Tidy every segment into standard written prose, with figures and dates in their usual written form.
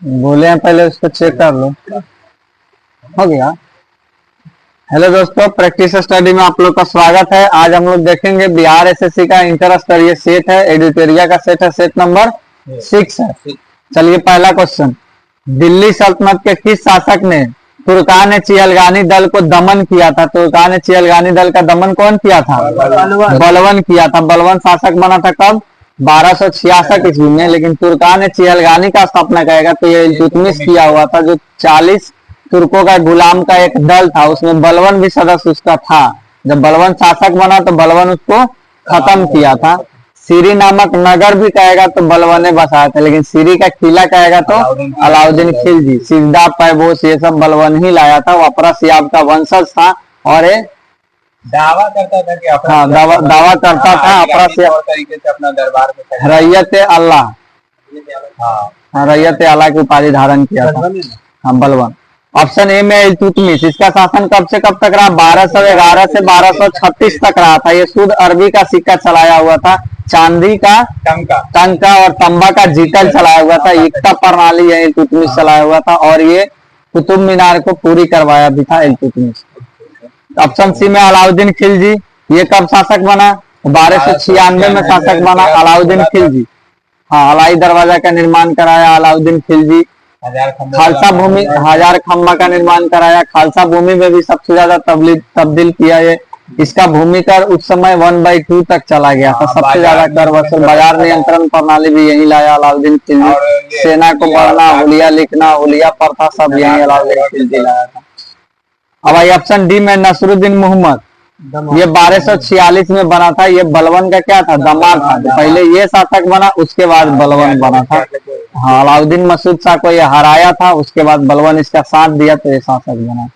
बोले हैं पहले उसको चेक कर लो। हो गया। हेलो दोस्तों, प्रैक्टिस स्टडी में आप लोग का स्वागत है। आज हम लोग देखेंगे बिहार एसएससी का इंटर स्तरीय सेट है, एडिटोरिया का सेट है, सेट नंबर 6 है। चलिए पहला क्वेश्चन, दिल्ली सल्तनत के किस शासक ने तुर्कान चियलगानी दल को दमन किया था? तुर्कान चियलगानी दल का दमन कौन किया था? बलवन किया था। बलवन शासक बना था कब? 1266 ईस्वी में। लेकिन तुर्कान चियलगानी का स्थापना करेगा तो ये इल्तुतमिश किया हुआ था, जो 40 तुर्कों का गुलाम का एक दल था, उसमें बलवन भी सदस्य उसका था। जब बलवन शासक बना तो बलवन उसको खत्म किया था। सीरी नामक नगर भी कहेगा तो बलवन ने बसाया था, लेकिन सीरी का किला कहेगा तो अलाउद्दीन खिलजी। सिद्दा पैबोस ये सब बलवन ही लाया था। वो अफरासियाब का वंशज था और ये दावा करता था कि दावा करता था तरीके से अपना दरबार में रैयत अल्लाह, रैयत अल्लाह की उपाधि धारण किया था। हाँ, बलवन। ऑप्शन ए में इल्तुतमिश, इसका शासन कब से कब तक रहा? 1211 से 1236 तक रहा था। ये शुद्ध अरबी का सिक्का चलाया हुआ था, चांदी का टंका और तंबा का जीतल चलाया हुआ था। एकता प्रणाली है इल्तुतमिश चलाया हुआ था, और ये कुतुब मीनार को पूरी करवाया भी था इल्तुतमिश। ऑप्शन सी में अलाउद्दीन खिलजी, ये कब शासक बना? 1296 में शासक बना अलाउद्दीन खिलजी। हाँ, अलाई दरवाजा का निर्माण कराया अलाउद्दीन खिलजी। खालसा भूमि, 1000 खम्बा का निर्माण कराया। खालसा भूमि में भी सबसे ज्यादा तब्दील किया है। इसका भूमि कर उस समय 1/2 तक चला गया था। सबसे ज्यादा कर वसूल। बाजार नियंत्रण प्रणाली भी यही लाया अलाउद्दीन खिलजी। सेना को बढ़ना, हुलिया लिखना, हुलिया प्रथा सब यही अलाउद्दीन खिलजी लाया था। अब भाई ऑप्शन डी में नसरुद्दीन मोहम्मद, ये 1246 में बना था। ये बलवन का क्या था? दामाद था। पहले ये शासक बना, उसके बाद बलवन बना था। हाँ, अलाउद्दीन मसूद शाह को ये हराया था, उसके बाद बलवन इसका साथ दिया तो ये शासक बना।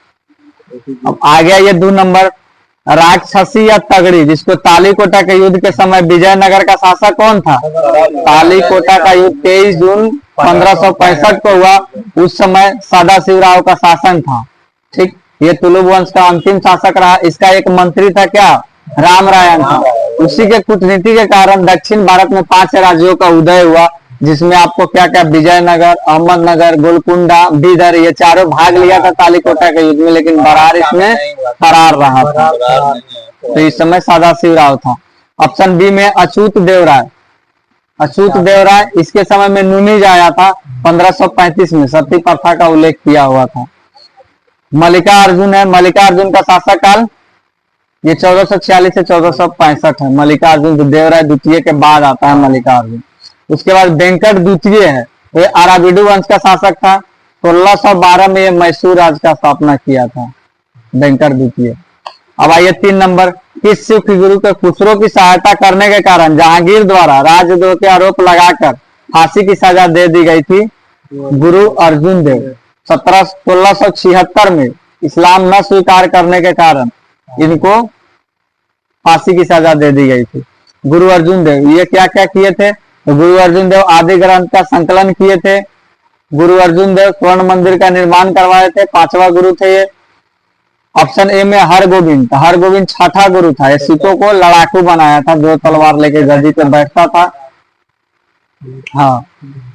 अब आ गया ये 2 नंबर, राक्षसी या तगड़ी, जिसको तालीकोटा के युद्ध के समय विजयनगर का शासक कौन था? तालीकोटा का युद्ध 23 जून 1565 को हुआ। उस समय सदाशिवराव का शासन था। ठीक, ये तुलुब वंश का अंतिम शासक रहा। इसका एक मंत्री था क्या? रामरायन था। उसी के कूटनीति के कारण दक्षिण भारत में 5 राज्यों का उदय हुआ, जिसमें आपको क्या क्या विजयनगर, अहमदनगर, गोलकुंडा, बीदर, ये चारों भाग लिया था तालीकोटा के युद्ध में, लेकिन बरार इसमें फरार रहा था। तो इस समय सदाशिवराव था। ऑप्शन बी में अछूत देवराय, अछूत देवराय, इसके समय में नुनीज आया था 1535 में। सती प्रथा का उल्लेख किया हुआ था। मल्लिकार्जुन है, मल्लिकार्जुन का शासक काल ये 1446 से 1465 है। मल्लिकार्जुन देवराय द्वितीय के बाद आता है मल्लिकार्जुन। उसके बाद वेंकट द्वितीय है, ये अराबिडु वंश का शासक था। 1612 में ये मैसूर राज्य का स्थापना किया था वेंकट द्वितीय। अब आइए 3 नंबर, किस सिख गुरु के खुसरो की सहायता करने के कारण जहांगीर द्वारा राजद्रोह के आरोप लगाकर फांसी की सजा दे दी गई थी? गुरु अर्जुन देव। 1676 में इस्लाम न स्वीकार करने के कारण इनको फांसी की सजा दे दी गई थी। गुरु अर्जुन देव ये क्या क्या किए थे? तो गुरु अर्जुन देव आदि ग्रंथ का संकलन किए थे। गुरु अर्जुन देव स्वर्ण मंदिर का निर्माण करवाए थे। 5वां गुरु थे ये। ऑप्शन ए में हरगोविंद, हरगोविंद 6ठा गुरु था। ये सिखों को लड़ाकू बनाया था, जो तलवार लेके गद्दी पे बैठता था। हाँ,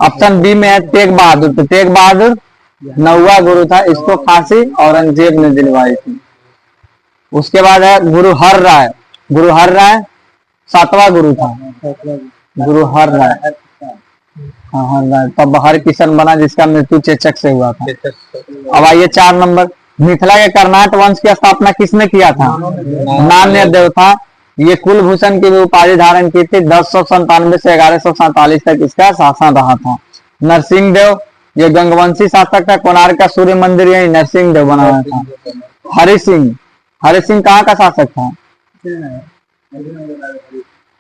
ऑप्शन बी में है तेग बहादुर, तो तेग बहादुर 9वां गुरु था। इसको फांसी औरंगजेब ने दिलवाई थी। उसके बाद है गुरु हर राय, गुरु हर राय 7वां गुरु था। गुरु हर राय, हाँ हर राय, तब हर किशन बना जिसका मृत्यु चेचक से हुआ था। अब आइए 4 नंबर, मिथिला के कर्नाट वंश की स्थापना किसने किया था? नान्य देव था। ये कुलभूषण की भी उपाधि धारण की थी। 1097 से 1147 तक इसका शासन रहा था। नरसिंह देव ये गंगवंशी शासक था। कोणार्क का सूर्य मंदिर यही नरसिंह देव बनाया था। हरि सिंह, हरि सिंह कहाँ का शासक था?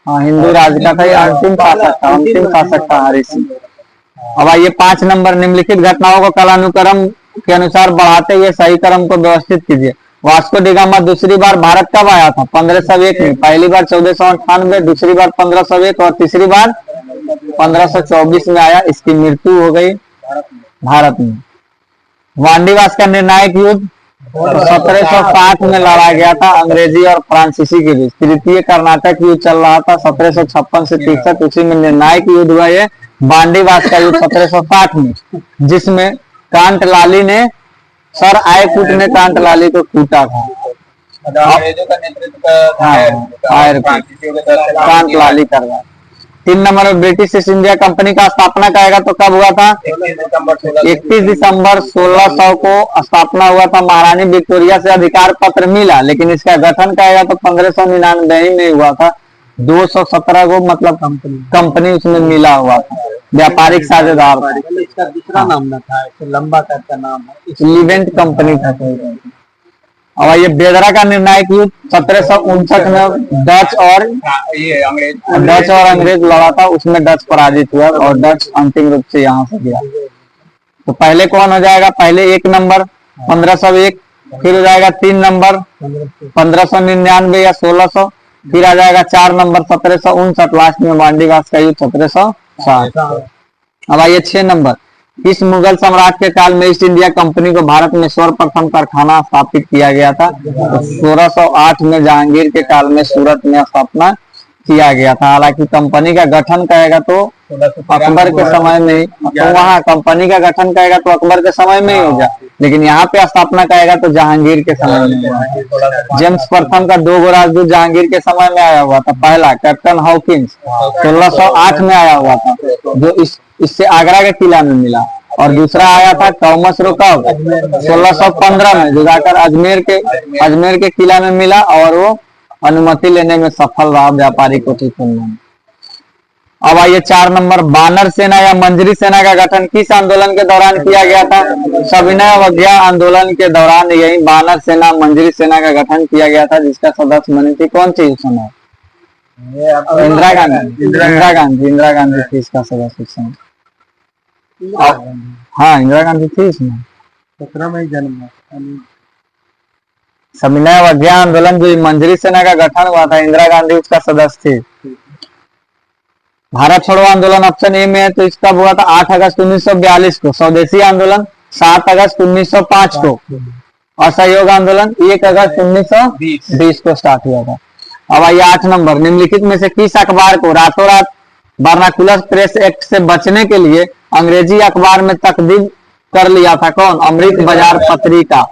हाँ, हिंदू राज्य का था। ये अंतिम शासक था, अंतिम शासक था हरि सिंह। अब आइए 5 नंबर, निम्नलिखित घटनाओं को कालानुक्रम के अनुसार बढ़ाते हुए सही क्रम को व्यवस्थित कीजिए। वास्को डी गामा दूसरी बार भारत कब आया था? 1501 में। पहली बार 1498, दूसरी बार 1501 और तीसरी बार 1524 में आया। इसकी मृत्यु हो गई भारत में। वांडीवास का निर्णायक युद्ध 1760 में लड़ा गया था अंग्रेजी और फ्रांसीसी के बीच। तृतीय कर्नाटक युद्ध चल रहा था 1756 से 63, उसी में निर्णायक युद्ध हुआ ये बांडीवास का युद्ध 1760 में, जिसमें कांटलाली ने सर आय कूट ने कांटलाली को कूटा था। मतलब अंग्रेजों का नेतृत्व कांटलाली कर रहा है। 3 नंबर में ब्रिटिश ईस्ट इंडिया कंपनी का स्थापना करेगा तो कब हुआ था? 31 दिसंबर 1600 को स्थापना हुआ था। महारानी विक्टोरिया से अधिकार पत्र मिला, लेकिन इसका गठन करेगा तो 1599 में हुआ था। 217 को मतलब कंपनी उसमें मिला हुआ था, व्यापारिक साझेदार था। इसका दूसरा नाम न था, लंबा का नाम है, इवेंट कंपनी था। और ये बेदरा का निर्णायक युद्ध 1759 में डच और अंग्रेज लड़ा था, उसमें डच पराजित हुआ और डच अंतिम रूप से यहाँ से गया। तो पहले कौन हो जाएगा? पहले 1 नंबर 1501, फिर हो जाएगा 3 नंबर 1599 या 1600, फिर आ जाएगा 4 नंबर 1759, लास्ट में बांडीवास का युद्ध 1760। अब आइए 6 नंबर, इस मुगल सम्राट के काल में ईस्ट इंडिया कंपनी को भारत में सर्वप्रथम कारखाना स्थापित किया गया था। तो 1608 में जहांगीर के काल में सूरत में स्थापना किया गया था। हालांकि कंपनी का गठन करेगा तो अकबर के समय में ही, तो वहाँ कंपनी का गठन करेगा तो अकबर के समय में ही होगा, लेकिन यहाँ पे स्थापना करेगा तो जहांगीर के समय में। जेम्स प्रथम का 2 गो राजदूत जहांगीर के समय में आया हुआ था। पहला कैप्टन हॉकिंस 1608 में आया हुआ था, जो इससे आगरा के किला में मिला, और दूसरा आया था थॉमस रोकव 1615 में, जो जाकर अजमेर के किला में मिला और वो अनुमति लेने में सफल रहा व्यापारी कोठी खोलने में। अब आइए 4 नंबर, बानर सेना या मंजरी सेना का गठन किस आंदोलन के दौरान किया गया था? सविनय अवज्ञा आंदोलन के दौरान यही बानर सेना मंजरी सेना का गठन किया गया था, जिसका सदस्य बनी थी कौन सी उस समय? इंदिरा गांधी थी इसका सदस्य उस समय। हाँ, इंदिरा गांधी थी इसमें। 17 मई जन्म। सविनय अवज्ञा आंदोलन जो मंजरी सेना का गठन हुआ था, इंदिरा गांधी उसका सदस्य थे। भारत छोड़ो आंदोलन ऑप्शन ए में है, तो इसका हुआ था 8 अगस्त 1942 को। स्वदेशी आंदोलन 7 अगस्त 1905 को। असहयोग आंदोलन 1 अगस्त 1920 को स्टार्ट हुआ था। अब आइए 8 नंबर, निम्नलिखित में से किस अखबार को रातों रात वर्नाकुलर प्रेस एक्ट से बचने के लिए अंग्रेजी अखबार में तकदीम कर लिया था? कौन? अमृत बाजार पत्रिका।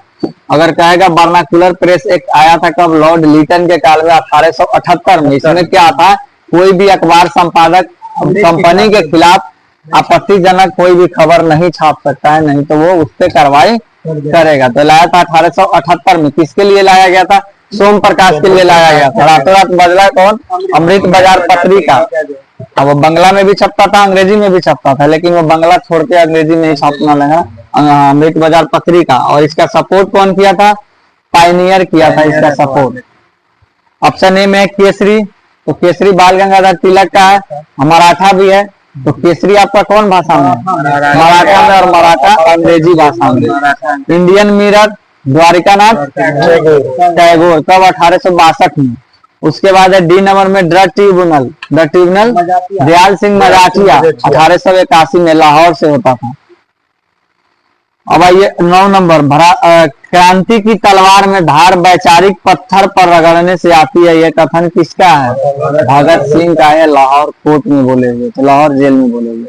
अगर कहेगा वर्नाकुलर प्रेस एक्ट आया था कब? लॉर्ड लीटन के काल में 1878 में। इसमें क्या था? कोई भी अखबार संपादक कंपनी के खिलाफ आपत्तिजनक कोई भी खबर नहीं छाप सकता है, नहीं तो वो उस पर कार्रवाई करेगा। तो लाया था 1878 में। किसके लिए लाया गया था? सोम प्रकाश के लिए लाया गया था। रातों रात बदला कौन? अमृत बाजार पत्रिका। अब वो बंगला में भी छपता था, अंग्रेजी में भी छपता था, लेकिन वो बंगला छोड़ के अंग्रेजी में ही छापना लगा, अमृत बाजार पत्रिका। और इसका सपोर्ट कौन किया था? पायनियर किया था इसका सपोर्ट। ऑप्शन ए में केसरी, तो केसरी बाल गंगाधर तिलक का है। मराठा भी है, तो केसरी आपका कौन भाषा में? मराठा में, और मराठा अंग्रेजी भाषा में। इंडियन मिरर द्वारिकानाथ टैगोर, कब? 1862 में। उसके बाद है डी नंबर में द ट्रिब्यूनल दयाल सिंह मजाठिया 1881 में, लाहौर से होता था। अब आइए 9 नंबर, क्रांति की तलवार में धार वैचारिक पत्थर पर रगड़ने से आती है, यह कथन किसका है? भगत सिंह का है, लाहौर कोर्ट में बोले हुए, तो लाहौर जेल में बोले हुए।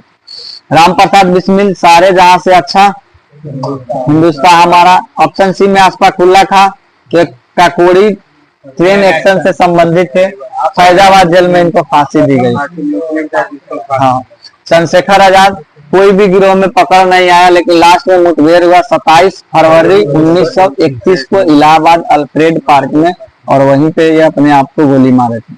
राम प्रसाद बिस्मिल, सारे जहां से अच्छा हिंदुस्तान हमारा। ऑप्शन सी में आसफाकुल्ला खां, तो काकोड़ी ट्रेन एक्शन से संबंधित थे, फैजाबाद जेल में इनको फांसी दी गई। हाँ, चंद्रशेखर आजाद, कोई भी गिरोह में पकड़ नहीं आया, लेकिन लास्ट में मुठभेड़ हुआ 27 फरवरी 1931 को इलाहाबाद अल्फ्रेड पार्क में, और वहीं पे ये अपने आप को गोली मारे थे।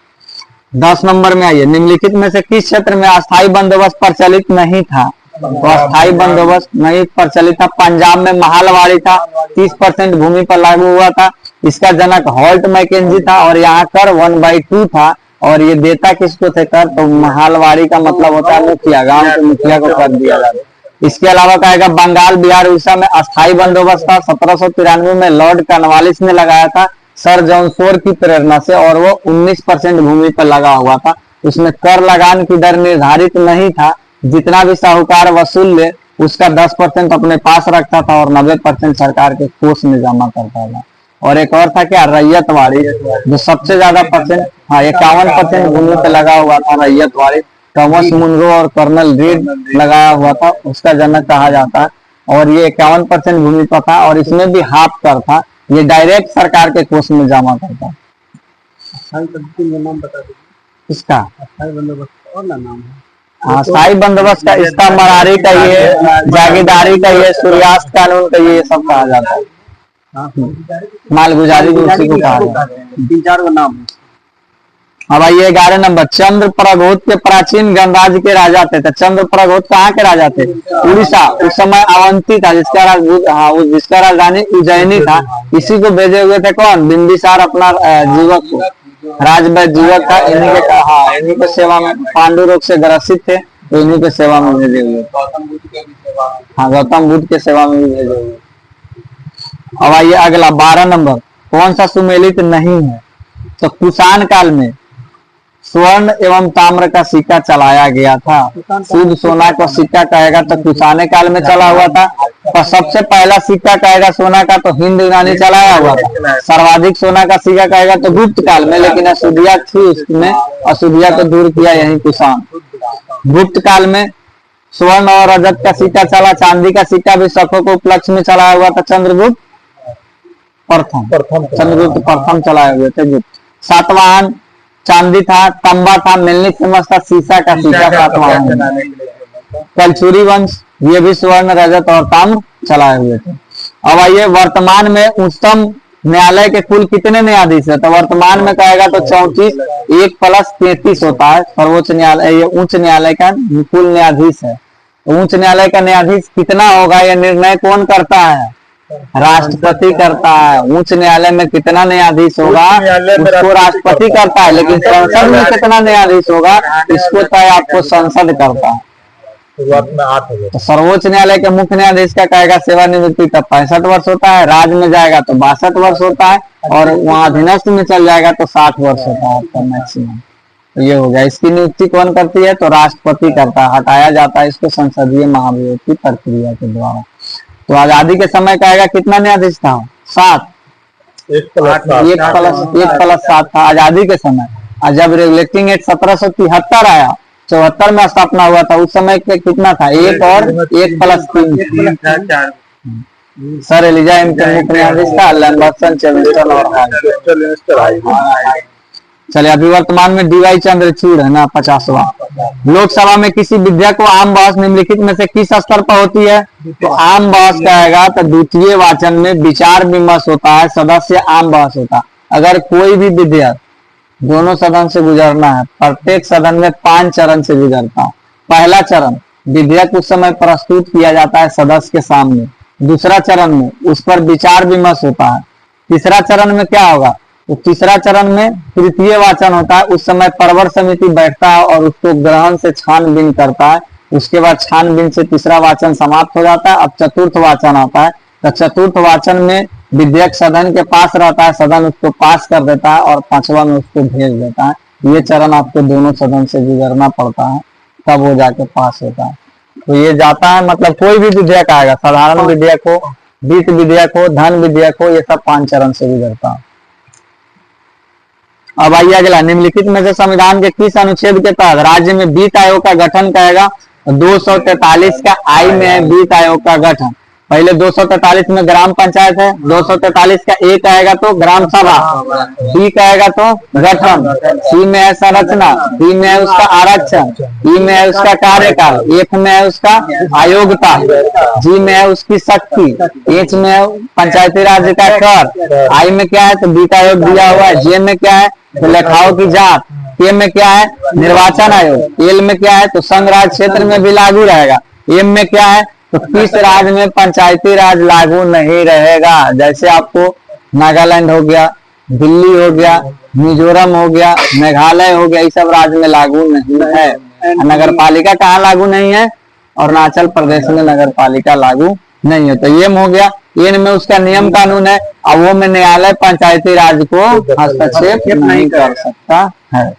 10 नंबर में आइए, निम्नलिखित में से किस क्षेत्र में अस्थायी बंदोबस्त प्रचलित नहीं था? तो अस्थायी बंदोबस्त नहीं प्रचलित था। पंजाब में महालवाड़ी था, 30% भूमि पर लागू हुआ था। इसका जनक हॉल्ट मैकेंजी था, और यहाँ कर 1/2 था। और ये देता किसको थे कर? तो महालवाड़ी का मतलब होता है मुखिया, गांव के मुखिया को कर दिया जाता। इसके अलावा कहेगा बंगाल बिहार उड़ीसा में अस्थायी बंदोबस्त था। 1793 में लॉर्ड कॉर्नवालिस ने लगाया था सर जॉन शोर की प्रेरणा से, और वो 19% भूमि पर लगा हुआ था। उसमें कर लगान की दर निर्धारित नहीं था, जितना भी साहूकार वसूल ले उसका 10% अपने पास रखता था और 90% सरकार के कोष में जमा करता था। और एक और था क्या? रैयतवाड़ी, जो सबसे ज्यादा परसेंट, हाँ 51% भूमि पे लगा हुआ था रैयतवाड़ी। थॉमस मुनरो और कर्नल रीड लगाया हुआ था, उसका जनक कहा जाता है। और ये 51% भूमि पर था और इसमें भी हाफ कर था। ये डायरेक्ट सरकार के कोष में जमा करता। स्थायी पद्धति का नाम बता दीजिए। इसका स्थायी बंदोबस्त और ना नाम है। हाँ, स्थायी बंदोबस्त का इसका मरारी का ये, जागीरदारी का ये, सूर्यास्त कानून का ये सब कहा जाता है। हाँ, मालगुजारी भी उसी को कहा जाता है। 3-4 का नाम है। अब आइए 11 नंबर, चंद्र प्रघोत के प्राचीन गणराज्य के राजा थे। तो चंद्र प्रघोत कहाँ के राजा थे? उड़ीसा। उस समय अवंती था जिसका जिसका राजधानी उज्जैनी था। इसी को भेजे हुए थे कौन? बिंबिसार अपना जीवक को, राजवैद्य जीवक था। इन्हीं के सेवा में, पांडु रोग से ग्रसित थे तो इन्हीं के सेवा में भेजे हुए। हाँ, गौतम बुद्ध के सेवा में भी भेजे हुए। अब आइए अगला 12 नंबर, कौन सा सुमेलित नहीं है? तो कुषाण काल में स्वर्ण एवं ताम्र का सिक्का चलाया गया था। शुद्ध सोना का सिक्का कहेगा तो कुषाण काल में चला हुआ था। और सबसे पहला सिक्का कहेगा सोना का तो हिंद यूनानी चलाया हुआ था। सर्वाधिक सोना का सिक्का कहेगा तो गुप्त काल में, लेकिन अशुद्धिया थी उसमें, अशुद्धिया को दूर किया यही कुषाण। गुप्त काल में स्वर्ण और रजत का सिक्का चला। चांदी का सिक्का भी शकों को उपलक्ष्य में चलाया हुआ था चंद्रगुप्त प्रथम। चंद्रगुप्त प्रथम चलाए हुए थे गुप्त। सातवाहन चांदी था, तांबा था, मिलनी फेमस था, शीशा का सिक्का सातवाहन। कलचुरी वंश ये भी स्वर्ण, रजत और ताम्र चलाए हुए थे। अब आइए वर्तमान में उच्चतम न्यायालय के कुल कितने न्यायाधीश है? तो वर्तमान में कहेगा तो 34, 1 + 33 होता है। सर्वोच्च न्यायालय, ये उच्च न्यायालय का कुल न्यायाधीश है। उच्च न्यायालय का न्यायाधीश कितना होगा यह निर्णय कौन करता है? राष्ट्रपति करता है। उच्च न्यायालय में कितना न्यायाधीश होगा उसको राष्ट्रपति करता है, लेकिन संसद में कितना न्यायाधीश होगा इसको तय आपको संसद करता है। शुरुआत में 8 हो गए। तो सर्वोच्च न्यायालय के मुख्य न्यायाधीश का कहेगा सेवानिवृत्ति तब 65 वर्ष होता है। राज्य में जाएगा तो 62 वर्ष होता है और वहां अधीनस्थ में चल जाएगा तो 60 वर्ष होता है आपका मैक्सिमम। तो ये हो गया। इसकी नियुक्ति कौन करती है? तो राष्ट्रपति करता है। हटाया जाता है इसको संसदीय महाभियोग की प्रक्रिया के द्वारा। तो आजादी के समय कहेगा कितना न्यायाधीश था? 7। 1 + 7 था आजादी के समय। और जब रेगुलेटिंग एक्ट 1773 आया, 74 में स्थापना हुआ था, उस समय पे कितना था? 1 और 1 + 3। सर एलिजा एम के मुख्य न्यायाधीश था, लैम्बर्टसन, चेविस्टन और हाई। चलिए अभी वर्तमान में डीवाई चंद्रचूड़ है ना 50वां। लोकसभा में किसी विधेयक को आम बहस निम्नलिखित में से किस स्तर पर होती है? तो आम बहस कहेगा तो द्वितीय वाचन में विचार विमर्श होता है, सदस्य आम बहस होता है। अगर कोई भी विधेयक दोनों सदन से गुजरना है, प्रत्येक सदन में 5 चरण से गुजरता है। पहला चरण विधेयक उस समय प्रस्तुत किया जाता है सदस्य के सामने। दूसरा चरण में उस पर विचार विमर्श होता है। तीसरा चरण में क्या होगा? तो तीसरा चरण में तृतीय वाचन होता है। उस समय प्रवर समिति बैठता है और उसको ग्रहण से छानबीन करता है। उसके बाद छानबीन से तीसरा वाचन समाप्त हो जाता है। अब चतुर्थ वाचन आता है। तो चतुर्थ वाचन में विधेयक सदन के पास रहता है, सदन उसको पास कर देता है और 5वां में उसको भेज देता है। ये चरण आपको दोनों सदन से गुजरना पड़ता है, तब वो जाके पास होता है। तो ये जाता है, मतलब कोई भी विधेयक आएगा, साधारण विधेयक हो, वित्त विधेयक हो, धन विधेयक हो, ये सब 5 चरण से गुजरता है। अब आइए अगला, निम्नलिखित में से संविधान के किस अनुच्छेद के तहत राज्य में वित्त आयोग का गठन करेगा? 243 का आई में है वित्त आयोग का गठन। पहले 243 में ग्राम पंचायत है, 243 का ए कहेगा तो ग्राम सभा, बी कहेगा तो गठन, सी में है संरचना, डी में है उसका आरक्षण, ई में है उसका कार्यकाल, एफ में है उसका आयोगता, जी में है उसकी शक्ति, एच में है पंचायती राज का कर, आई में क्या है तो वित्त आयोग दिया हुआ है, जे में क्या है तो लेखाओं की जांच, के में क्या है निर्वाचन आयोग, एल में क्या है तो संघ राज क्षेत्र में भी लागू रहेगा, एम में क्या है तो किस राज्य में पंचायती राज लागू नहीं रहेगा? जैसे आपको नागालैंड हो गया, दिल्ली हो गया, मिजोरम हो गया, मेघालय हो गया, ये सब राज्य में लागू नहीं है। नगर पालिका कहाँ लागू नहीं है? अरुणाचल प्रदेश में नगर पालिका लागू नहीं है। तो ये हो गया। एन में उसका नियम कानून है और वो में न्यायालय पंचायती राज को हस्तक्षेप नहीं कर सकता है।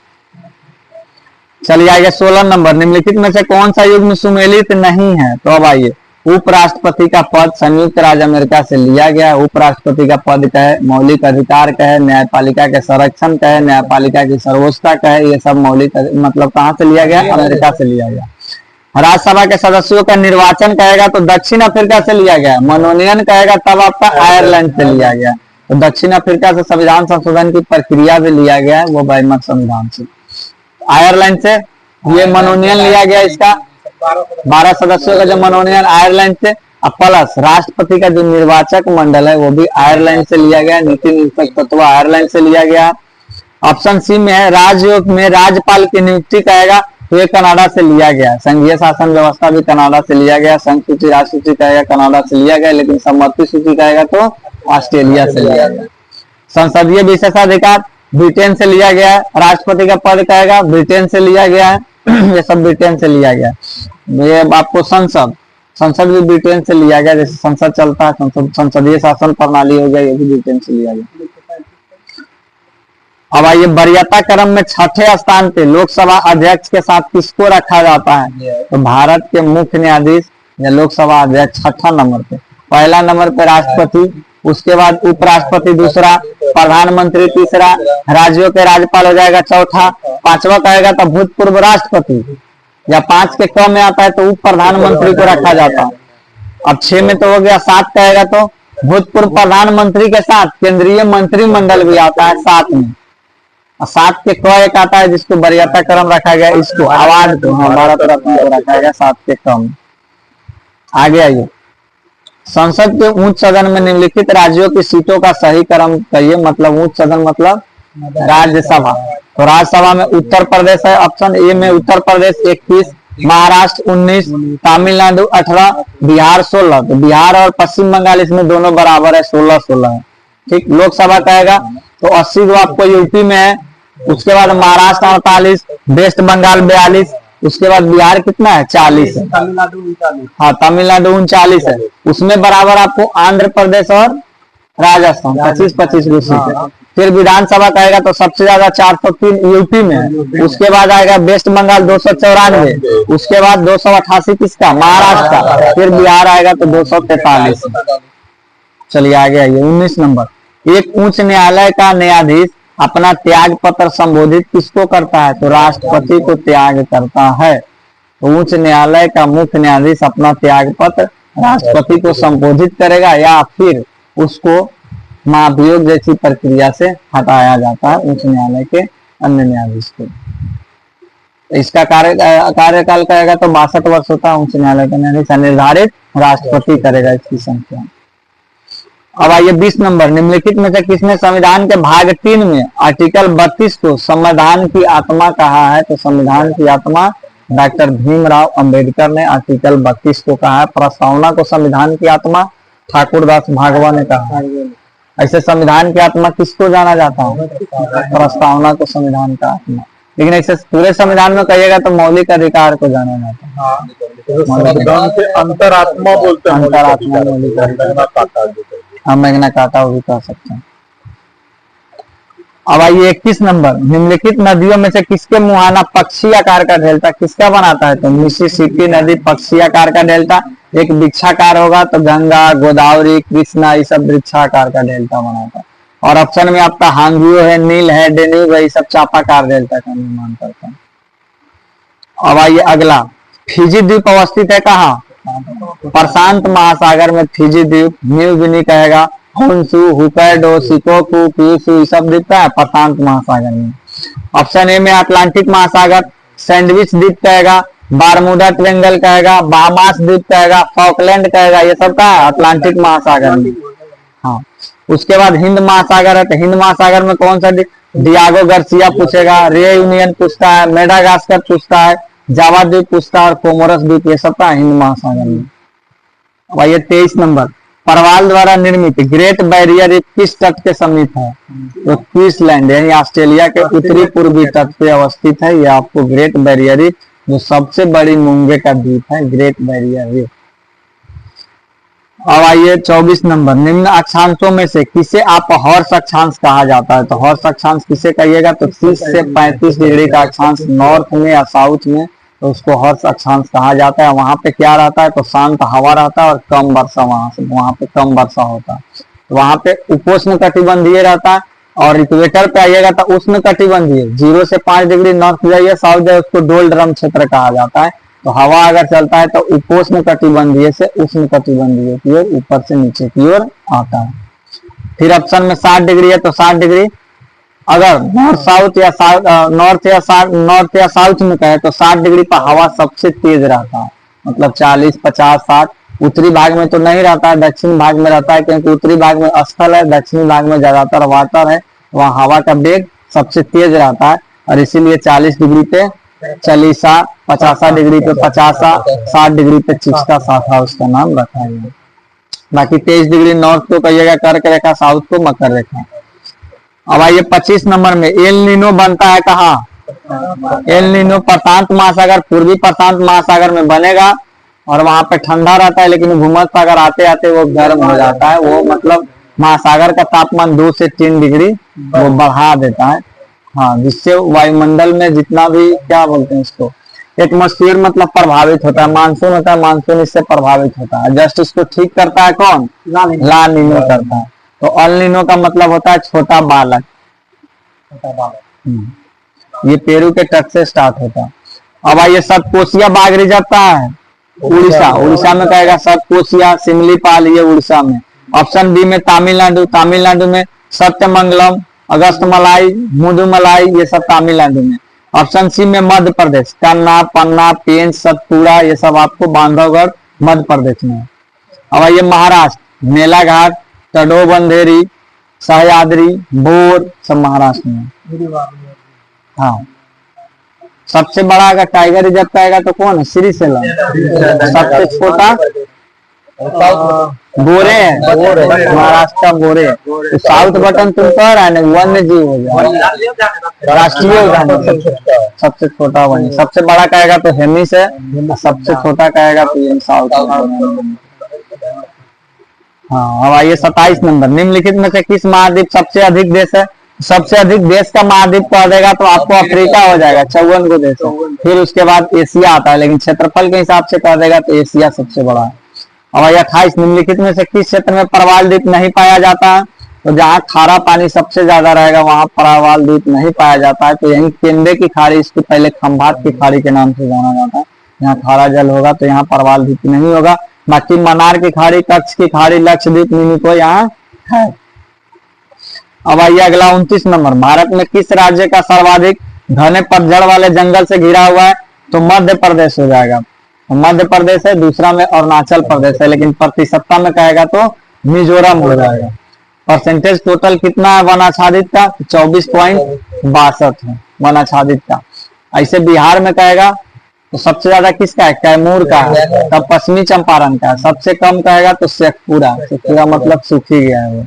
चलिए आइए 16 नंबर, निम्नलिखित में से कौन सा युग्म सुमेलित नहीं है? तो अब आइए उपराष्ट्रपति का पद संयुक्त राज्य अमेरिका से लिया गया है। उपराष्ट्रपति का पद का है, मौलिक अधिकार का है, न्यायपालिका के संरक्षण का है, न्यायपालिका की सर्वोच्चता का है। ये सब मौलिक मतलब कहाँ से लिया गया? अमेरिका से लिया गया। राज्यसभा के सदस्यों का निर्वाचन कहेगा तो दक्षिण अफ्रीका से लिया गया। मनोनयन कहेगा तब आपका आयरलैंड से लिया गया। तो दक्षिण अफ्रीका से संविधान संशोधन की प्रक्रिया भी लिया गया है, वो बाइमर संविधान से। आयरलैंड से ये मनोनयन लिया गया इसका, 12 सदस्यों का जो मनोनयन आयरलैंड से। अब प्लस राष्ट्रपति का जो निर्वाचक मंडल है वो भी आयरलैंड से लिया गया। नीति निरपेक्षत्व आयरलैंड से लिया गया। ऑप्शन सी में है राज्यों में राज्यपाल की नियुक्ति कहेगा तो ये कनाडा से लिया गया। संघीय शासन व्यवस्था भी कनाडा से लिया गया। संघ सूची राष्ट्र सूची कहेगा कनाडा से लिया गया, लेकिन समवर्ती सूची कहेगा तो ऑस्ट्रेलिया से लिया गया। संसदीय विशेषाधिकार ब्रिटेन से लिया गया है। राष्ट्रपति का पद कहेगा ब्रिटेन से लिया गया है। ये सब ब्रिटेन से लिया गया। ये आपको संसद भी ब्रिटेन से लिया गया। जैसे संसद चलता है, संसदीय शासन प्रणाली हो गया, ये भी ब्रिटेन से लिया गया। अब आइए वरीयता क्रम में छठे स्थान पे लोकसभा अध्यक्ष के साथ किसको रखा जाता है? तो भारत के मुख्य न्यायाधीश या लोकसभा अध्यक्ष छठा नंबर पे। पहला नंबर पे राष्ट्रपति, उसके बाद उपराष्ट्रपति दूसरा, प्रधानमंत्री तीसरा, राज्यों के राज्यपाल हो जाएगा चौथा, पांचवा कहेगा तो भूतपूर्व राष्ट्रपति, या 5 के क्रम में आता है तो उप प्रधानमंत्री को रखा जाता है। अब 6 में तो हो गया, 7 कहेगा तो भूतपूर्व प्रधानमंत्री के साथ केंद्रीय मंत्रिमंडल भी आता है 7 में। 7 के क एक आता है जिसको वरीयता क्रम रखा गया, इसको अवार्ड को भारत रत्न को रखा गया 7 के क्रम। आगे आइए, संसद के उच्च सदन में निम्नलिखित राज्यों की सीटों का सही क्रम कहिए। मतलब उच्च सदन मतलब राज्यसभा। तो राज्यसभा में उत्तर प्रदेश है, ऑप्शन ए में उत्तर प्रदेश 21, महाराष्ट्र 19, तमिलनाडु 18, बिहार 16। तो बिहार और पश्चिम बंगाल इसमें दोनों बराबर है, 16-16 है। ठीक। लोकसभा कहेगा तो 80 जो आपको यूपी में है, उसके बाद महाराष्ट्र 48, वेस्ट बंगाल 42, उसके बाद बिहार कितना है? 40 है। हाँ, तमिलनाडु 39 है। उसमें बराबर आपको आंध्र प्रदेश और राजस्थान 25-25 सीट है। फिर विधानसभा कहेगा तो सबसे ज्यादा 403 यूपी में है। उसके बाद आएगा वेस्ट बंगाल 294, उसके बाद 288 किसका? महाराष्ट्र का। फिर बिहार आएगा तो 243। चलिए आगे आइए, 19 नंबर। एक उच्च न्यायालय का न्यायाधीश अपना त्याग पत्र संबोधित किसको करता है? तो राष्ट्रपति को त्याग करता है। तो उच्च न्यायालय का मुख्य न्यायाधीश अपना त्याग पत्र राष्ट्रपति को संबोधित करेगा या फिर उसको महाभियोग जैसी प्रक्रिया से हटाया जाता है उच्च न्यायालय के अन्य न्यायाधीश को। इसका कार्यकाल कहेगा तो 62 वर्ष होता है उच्च न्यायालय का न्यायाधीश। निर्धारित राष्ट्रपति करेगा इसकी संख्या। अब आइए 20 नंबर। निम्नलिखित में से किसने संविधान के भाग 3 में आर्टिकल 32 को संविधान की आत्मा कहा है? तो संविधान की आत्मा डॉक्टर भीमराव अंबेडकर ने आर्टिकल 32 को कहा है। प्रस्तावना को संविधान की आत्मा ठाकुरदास भागवत ने कहा। ऐसे संविधान की आत्मा किसको जाना जाता है? प्रस्तावना को संविधान का आत्मा। लेकिन ऐसे पूरे संविधान में कहिएगा तो मौलिक अधिकार को जाना जाता है। संविधान के अंतरात्मा बोलते हैं। अंतरात्मा मौलिक अधिकार, हम मैग्ना कार्टा भी कह सकते हैं। अब आइए 21 नंबर। निम्नलिखित नदियों में से किसके मुहाना पक्षी आकार का डेल्टा किसका बनाता है? तो मिसिसिपी नदी पक्षी आकार का डेल्टा। एक वृक्षाकार होगा तो गंगा, गोदावरी, कृष्णा, ये सब वृक्षाकार का डेल्टा बनाता है। और ऑप्शन में आपका हांगियो है, नील है, डेन्यूब है, ये सब चापाकार डेल्टा का निर्माण करता है। अब आइए अगला। फिजी द्वीप अवस्थित है कहाँ? प्रशांत महासागर में फिजी द्वीप। न्यू गिनी कहेगा, होन्शु, होक्काइडो, शिकोकू, क्यूशू, सब द्वीप का है प्रशांत महासागर में। ऑप्शन ए में अटलांटिक महासागर। सैंडविच द्वीप कहेगा, बारमूडा ट्रायंगल कहेगा, बाहामास द्वीप कहेगा, फॉकलैंड कहेगा, ये सब का है अटलांटिक महासागर में। हाँ, उसके बाद हिंद महासागर है तो हिंद महासागर में कौन सा द्वीप? डियागो गार्सिया पूछेगा, रेयूनियन पूछता है, मेडागास्कर पूछता है, जावा द्वीप पूछता है और कोमोरस द्वीप, ये सब का हिंद महासागर में। आइए 23 नंबर। परवाल द्वारा निर्मित ग्रेट बैरियर रीफ किस तट के समीप है? तो क्वींसलैंड यानी ऑस्ट्रेलिया के उत्तरी पूर्वी तट पे अवस्थित है। यह आपको ग्रेट बैरियर रीफ, जो सबसे बड़ी मूंगे का द्वीप है, ग्रेट बैरियर रीफ। अब आइए 24 नंबर। निम्न अक्षांशों में से किसे आप हॉर्स अक्षांश कहा जाता है? तो हॉर्स अक्षांश किसे कहिएगा? तो 30 से 35 डिग्री का अक्षांश नॉर्थ में या साउथ में तो उसको हर्ष अक्षांश कहा जाता है। वहां पे क्या रहता है, तो शांत हवा रहता है और कम वर्षा, वहां पे कम वर्षा होता है। तो वहां पे उपोष्ण कटिबंधीय रहता है। और इक्वेटर पे आइएगा तो उष्ण कटिबंधीय, 0 से 5 डिग्री नॉर्थ जाइए साउथ जाइए, उसको डोल्ड्रम क्षेत्र कहा जाता है। तो हवा अगर चलता है तो उपोष्ण कटिबंधीय से उष्ण कटिबंधीय की ओर, ऊपर से नीचे की ओर आता है। फिर ऑप्शन में 60 डिग्री है, तो 60 डिग्री अगर नॉर्थ साउथ या नॉर्थ या साउथ में कहे तो 60 डिग्री पर हवा सबसे तेज रहता है, मतलब 40, 50, 60। उत्तरी भाग में तो नहीं रहता है, दक्षिण भाग में रहता है, क्योंकि उत्तरी भाग में स्थल है, दक्षिणी भाग में ज्यादातर वाटर है, वहाँ हवा का वेग सबसे तेज रहता है। और इसीलिए 40 डिग्री पे चालीसा, 50 डिग्री पे 50, 60 डिग्री पे चिक्सा शाखा उसका नाम रखा गया। बाकी 23 डिग्री नॉर्थ को कहिएगा कर्क रेखा, साउथ को मकर रेखा। अब आइए 25 नंबर में, एल नीनो बनता है कहाँ? एल नीनो प्रशांत महासागर, पूर्वी प्रशांत महासागर में बनेगा और वहां पे ठंडा रहता है, लेकिन भूमध्य सागर आते आते वो गर्म हो जाता है। वो मतलब महासागर का तापमान 2 से 3 डिग्री वो बढ़ा देता है। हाँ, जिससे वायुमंडल में जितना भी क्या बोलते हैं इसको, एटमॉस्फेयर मतलब प्रभावित होता है। मानसून होता है, मानसून इससे प्रभावित होता है। जस्ट इसको ठीक करता है कौन? ला नीनो करता है। तो अल नीनो का मतलब होता है छोटा बालक। ये पेरू के तट से स्टार्ट होता है। अब आइए सतकोशिया बाघ रिजर्व कहाँ है? उड़ीसा। उड़ीसा में कहेगा सतकोशिया, सिमलीपाल, ये उड़ीसा में। ऑप्शन बी में तमिलनाडु, तमिलनाडु में सत्यमंगलम, अगस्त मलाई, मुदुमलाई, ये सब तमिलनाडु में। ऑप्शन सी में मध्य प्रदेश, कन्ना, पन्ना, पेंच, सतपुड़ा, ये सब आपको बांधवगढ़ मध्य प्रदेश में है। अब आइए महाराष्ट्र, मेलाघाट, तडोबंधेरी, सह्याद्री, बोर, सब महाराष्ट्र में। हाँ, सबसे बड़ा अगर टाइगर रिजर्व कहेगा तो कौन है? श्रीशैलम। सबसे छोटा बोरे है, महाराष्ट्र का बोरे। तो साउथ बटन तुम कह रहा है ना, वन्य जीव हो गया, राष्ट्रीय उद्यान सबसे छोटा वन्य। सबसे बड़ा कहेगा तो हेमिस है, सबसे छोटा कहेगा तो ये साउथ। हाँ, अब आइए 27 नंबर, निम्नलिखित में से किस महाद्वीप सबसे अधिक देश है? सबसे अधिक देश का महाद्वीप कह देगा तो आपको अफ्रीका हो जाएगा, 54 को देश है। फिर उसके बाद एशिया आता है, लेकिन क्षेत्रफल के हिसाब से कह देगा तो एशिया सबसे बड़ा है। अब आइए 28, निम्नलिखित में से किस क्षेत्र में प्रवाल द्वीप नहीं पाया जाता है? तो जहाँ खारा पानी सबसे ज्यादा रहेगा वहां प्रवाल द्वीप नहीं पाया जाता है। तो यही केंद्र की खाड़ी, इसको पहले खंभात की खाड़ी के नाम से जाना जाता है। यहाँ खारा जल होगा तो यहाँ प्रवाल द्वीप नहीं होगा। बाकी मनार की खाड़ी, कच्छ की खाड़ी, लक्षद्वीप, मिनिको यहाँ है। अब आइए अगला 29 नंबर, भारत में किस राज्य का सर्वाधिक घने पतझड़ वाले जंगल से घिरा हुआ है? तो मध्य प्रदेश हो जाएगा। तो मध्य प्रदेश है, दूसरा में अरुणाचल प्रदेश है, लेकिन प्रतिशतता में कहेगा तो मिजोरम हो जाएगा। परसेंटेज टोटल कितना है वन आच्छादित का? 24.62 है वन आच्छादित का। ऐसे बिहार में कहेगा तो सबसे ज्यादा किसका है? कैमूर का है, तब पश्चिमी चंपारण का है। सबसे कम कहेगा तो शेखपुरा, शेखपुरा मतलब सूखी गया है वो।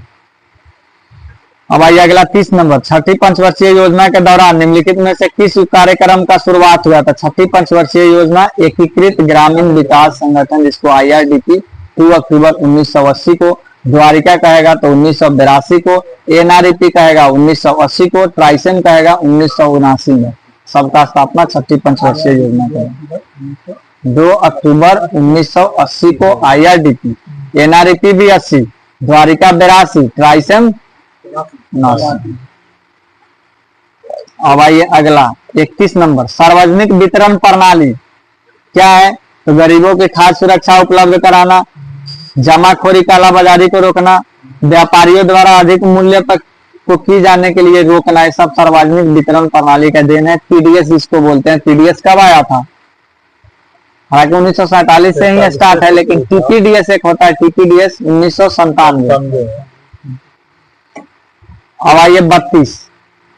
अब आइए अगला 30 नंबर, छठी पंचवर्षीय योजना के दौरान निम्नलिखित में से किस कार्यक्रम का शुरुआत हुआ था? छठी पंचवर्षीय योजना एकीकृत ग्रामीण विकास संगठन, जिसको IRDP, 2 अक्टूबर 1980 को। द्वारिका कहेगा तो 1982 को। NREP कहेगा 1980 को। ट्राइसन कहेगा 1979 में। सबका स्थापना छठी पंचवर्षीय योजना का 2 अक्टूबर 1980 को IRDP, NREP भी 80, द्वारिका 82, ट्राइसन 89। अब आइए अगला 31 नंबर, सार्वजनिक वितरण प्रणाली क्या है? तो गरीबों की खाद्य सुरक्षा उपलब्ध कराना, जमाखोरी कालाबाजारी को रोकना, व्यापारियों द्वारा अधिक मूल्य पर को की जाने के लिए रोकना, है सब सार्वजनिक वितरण प्रणाली का देन है। TDS इसको बोलते हैं। TDS कब आया था? हालांकि 1947 से ही स्टार्ट है, लेकिन TPDS एक होता है, TPDS 1997। अब आइए 32,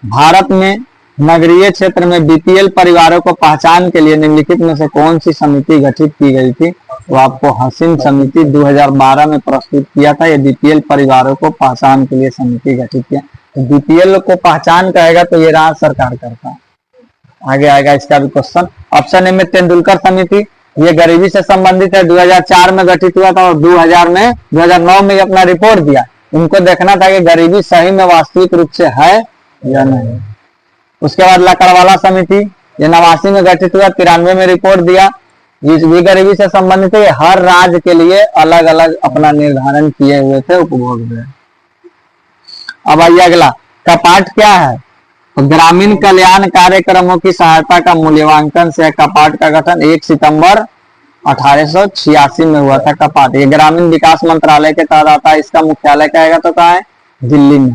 भारत में नगरीय क्षेत्र में BPL परिवारों को पहचान के लिए निम्नलिखित में से कौन सी समिति गठित की गई थी? तो आपको हसीन समिति 2012 में प्रस्तुत किया था। ये BPL परिवारों को पहचान के लिए समिति गठित किया। तो BPL को पहचान कहेगा तो ये राज्य सरकार करता है। आगे आएगा इसका भी क्वेश्चन। ऑप्शन ए में तेंदुलकर समिति, ये गरीबी से संबंधित है, 2004 में गठित हुआ था और 2009 में अपना रिपोर्ट दिया। उनको देखना था कि गरीबी सही में वास्तविक रूप से है या नहीं। उसके बाद लकड़वाला समिति, ये 89 में गठित हुआ, 93 में रिपोर्ट दिया। जिस भी गरीबी से संबंधित है, हर राज्य के लिए अलग अलग अपना निर्धारण किए हुए थे उपभोग व्यय। अब आइए अगला, कपाट क्या है? तो ग्रामीण कल्याण कार्यक्रमों की सहायता का मूल्यांकन से कपाट का गठन 1 सितंबर 1886 में हुआ था। कपाट ये ग्रामीण विकास मंत्रालय के तहत आता है। इसका मुख्यालय क्या है तो कहाँ है? दिल्ली में।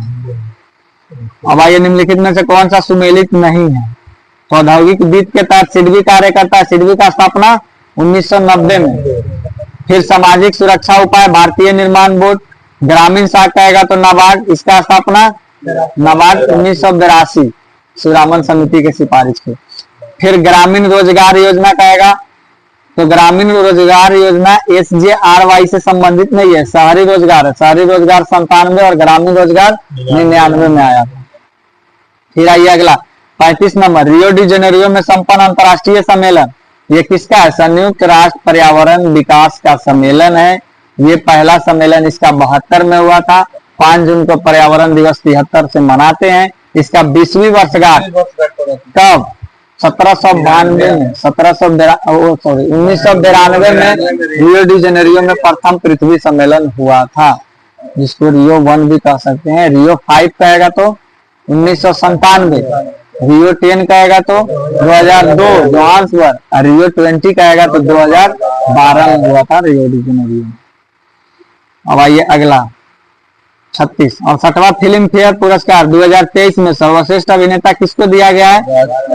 अब आइए, निम्नलिखित में से कौन सा सुमेलित नहीं है? औद्योगिक वित्त के तहत सिडबी कार्य करता है। सिडबी का स्थापना 1990 में। फिर सामाजिक सुरक्षा उपाय भारतीय निर्माण बोर्ड। ग्रामीण साख कहेगा तो नाबार्ड, इसका स्थापना नाबार्ड 1982 सुरामन समिति के सिफारिश पे। फिर ग्रामीण रोजगार योजना कहेगा तो ग्रामीण रोजगार योजना SJRY से संबंधित नहीं है, शहरी रोजगार है। शहरी रोजगार 97 और ग्रामीण रोजगार 99 में आया था। फिर आइए अगला, 35 नंबर, रियो डी जेनेरियो में संपन्न अंतर्राष्ट्रीय सम्मेलन। ये किसका है? संयुक्त राष्ट्र पर्यावरण विकास का सम्मेलन है। ये पहला सम्मेलन इसका 72 में हुआ था। 5 जून को पर्यावरण दिवस 73 से मनाते हैं। इसका 20वीं वर्षगांठ कब? 1792 में 1992 में रियो डी जेनेरियो में प्रथम पृथ्वी सम्मेलन हुआ था, जिसको रियो 1 भी कह सकते हैं। रियो 5 कहेगा तो 1997, रियो 10 कहेगा तो 2002 जोहान्सबर्ग, और रियो 20 कहेगा तो 2012 में हुआ था रियो डी जेनेरियो। अब आइए अगला, 36 और 60वां फिल्म फेयर पुरस्कार 2023 में सर्वश्रेष्ठ अभिनेता किसको दिया गया है?